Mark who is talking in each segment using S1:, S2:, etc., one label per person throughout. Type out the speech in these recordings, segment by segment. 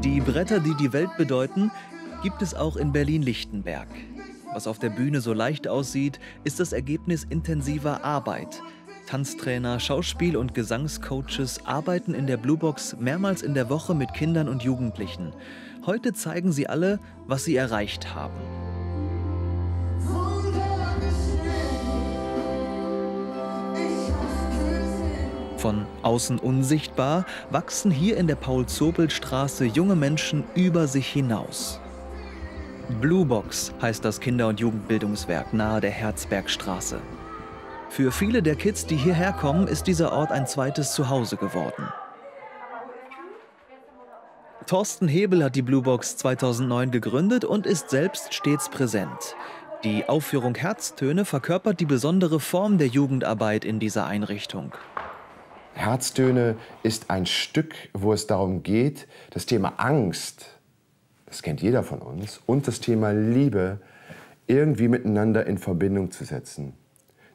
S1: Die Bretter, die die Welt bedeuten, gibt es auch in Berlin-Lichtenberg. Was auf der Bühne so leicht aussieht, ist das Ergebnis intensiver Arbeit. Tanztrainer, Schauspiel- und Gesangscoaches arbeiten in der Blue Box mehrmals in der Woche mit Kindern und Jugendlichen. Heute zeigen sie alle, was sie erreicht haben. Von außen unsichtbar wachsen hier in der Paul-Zobel-Straße junge Menschen über sich hinaus. Blue Box heißt das Kinder- und Jugendbildungswerk nahe der Herzbergstraße. Für viele der Kids, die hierher kommen, ist dieser Ort ein zweites Zuhause geworden. Thorsten Hebel hat die Blue Box 2009 gegründet und ist selbst stets präsent. Die Aufführung Herztöne verkörpert die besondere Form der Jugendarbeit in dieser Einrichtung.
S2: Herztöne ist ein Stück, wo es darum geht, das Thema Angst, das kennt jeder von uns, und das Thema Liebe irgendwie miteinander in Verbindung zu setzen.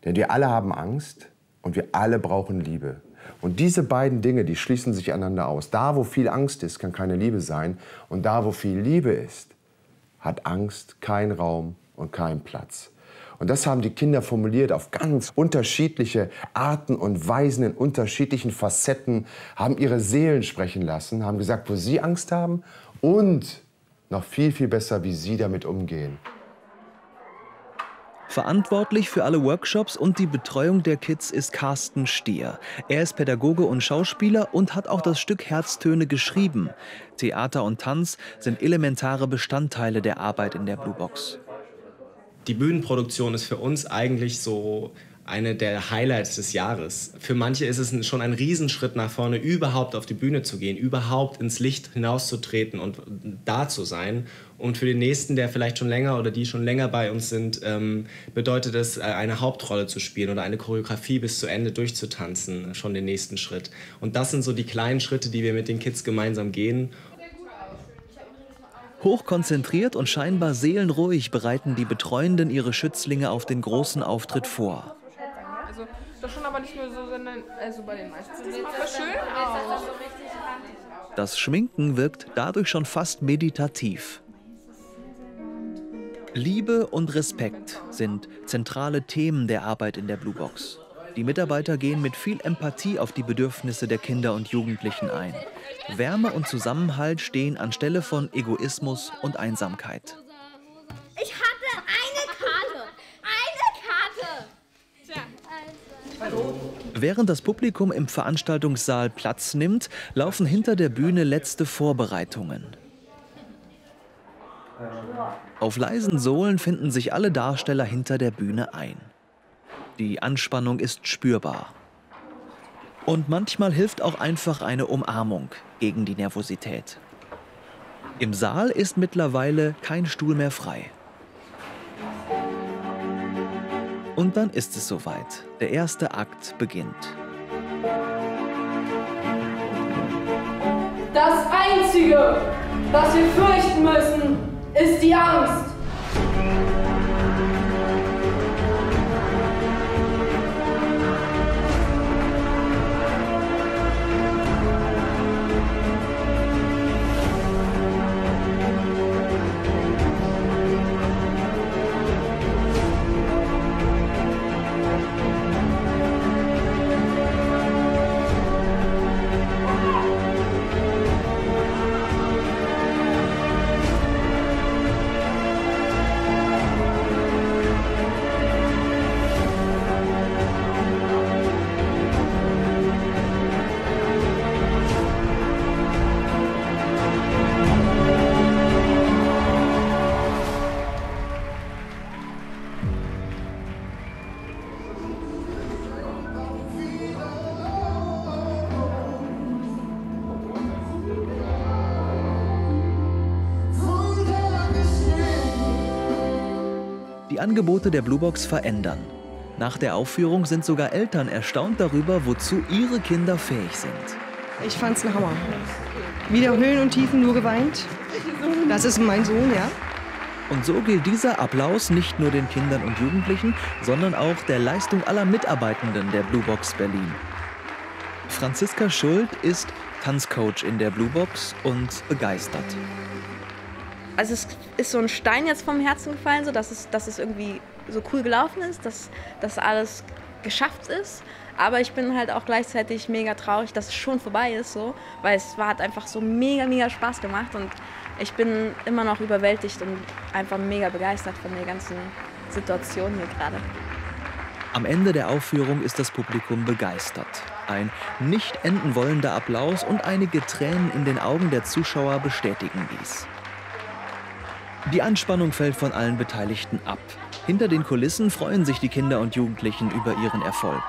S2: Denn wir alle haben Angst und wir alle brauchen Liebe. Und diese beiden Dinge, die schließen sich einander aus. Da, wo viel Angst ist, kann keine Liebe sein. Und da, wo viel Liebe ist, hat Angst keinen Raum und keinen Platz. Und das haben die Kinder formuliert auf ganz unterschiedliche Arten und Weisen, in unterschiedlichen Facetten, haben ihre Seelen sprechen lassen, haben gesagt, wo sie Angst haben und noch viel, viel besser, wie sie damit umgehen.
S1: Verantwortlich für alle Workshops und die Betreuung der Kids ist Carsten Stier. Er ist Pädagoge und Schauspieler und hat auch das Stück Herztöne geschrieben. Theater und Tanz sind elementare Bestandteile der Arbeit in der Blue Box.
S3: Die Bühnenproduktion ist für uns eigentlich so eine der Highlights des Jahres. Für manche ist es schon ein Riesenschritt nach vorne, überhaupt auf die Bühne zu gehen, überhaupt ins Licht hinauszutreten und da zu sein. Und für den Nächsten, der vielleicht schon länger oder die schon länger bei uns sind, bedeutet es, eine Hauptrolle zu spielen oder eine Choreografie bis zu Ende durchzutanzen, schon den nächsten Schritt. Und das sind so die kleinen Schritte, die wir mit den Kids gemeinsam gehen.
S1: Hochkonzentriert und scheinbar seelenruhig bereiten die Betreuenden ihre Schützlinge auf den großen Auftritt vor.
S4: Also das schon aber nicht nur so, sondern also bei den meisten sieht es mal schön aus.
S1: Das Schminken wirkt dadurch schon fast meditativ. Liebe und Respekt sind zentrale Themen der Arbeit in der Blue Box. Die Mitarbeiter gehen mit viel Empathie auf die Bedürfnisse der Kinder und Jugendlichen ein. Wärme und Zusammenhalt stehen anstelle von Egoismus und Einsamkeit.
S5: Ich hatte eine Karte!
S1: Während das Publikum im Veranstaltungssaal Platz nimmt, laufen hinter der Bühne letzte Vorbereitungen. Auf leisen Sohlen finden sich alle Darsteller hinter der Bühne ein. Die Anspannung ist spürbar. Und manchmal hilft auch einfach eine Umarmung gegen die Nervosität. Im Saal ist mittlerweile kein Stuhl mehr frei. Und dann ist es soweit. Der erste Akt beginnt.
S6: Das Einzige, was wir fürchten müssen, ist die Angst.
S1: Die Angebote der Blue Box verändern. Nach der Aufführung sind sogar Eltern erstaunt darüber, wozu ihre Kinder fähig sind.
S7: Ich fand's ein Hammer. Wieder Höhen und Tiefen, nur geweint. Das ist mein Sohn, ja.
S1: Und so gilt dieser Applaus nicht nur den Kindern und Jugendlichen, sondern auch der Leistung aller Mitarbeitenden der Blue Box Berlin. Franziska Schuld ist Tanzcoach in der Blue Box und begeistert.
S8: Also es ist so ein Stein jetzt vom Herzen gefallen, so dass es irgendwie so cool gelaufen ist, dass alles geschafft ist. Aber ich bin halt auch gleichzeitig mega traurig, dass es schon vorbei ist, so, weil hat einfach so mega Spaß gemacht und ich bin immer noch überwältigt und einfach mega begeistert von der ganzen Situation hier gerade.
S1: Am Ende der Aufführung ist das Publikum begeistert. Ein nicht enden wollender Applaus und einige Tränen in den Augen der Zuschauer bestätigen dies. Die Anspannung fällt von allen Beteiligten ab. Hinter den Kulissen freuen sich die Kinder und Jugendlichen über ihren Erfolg.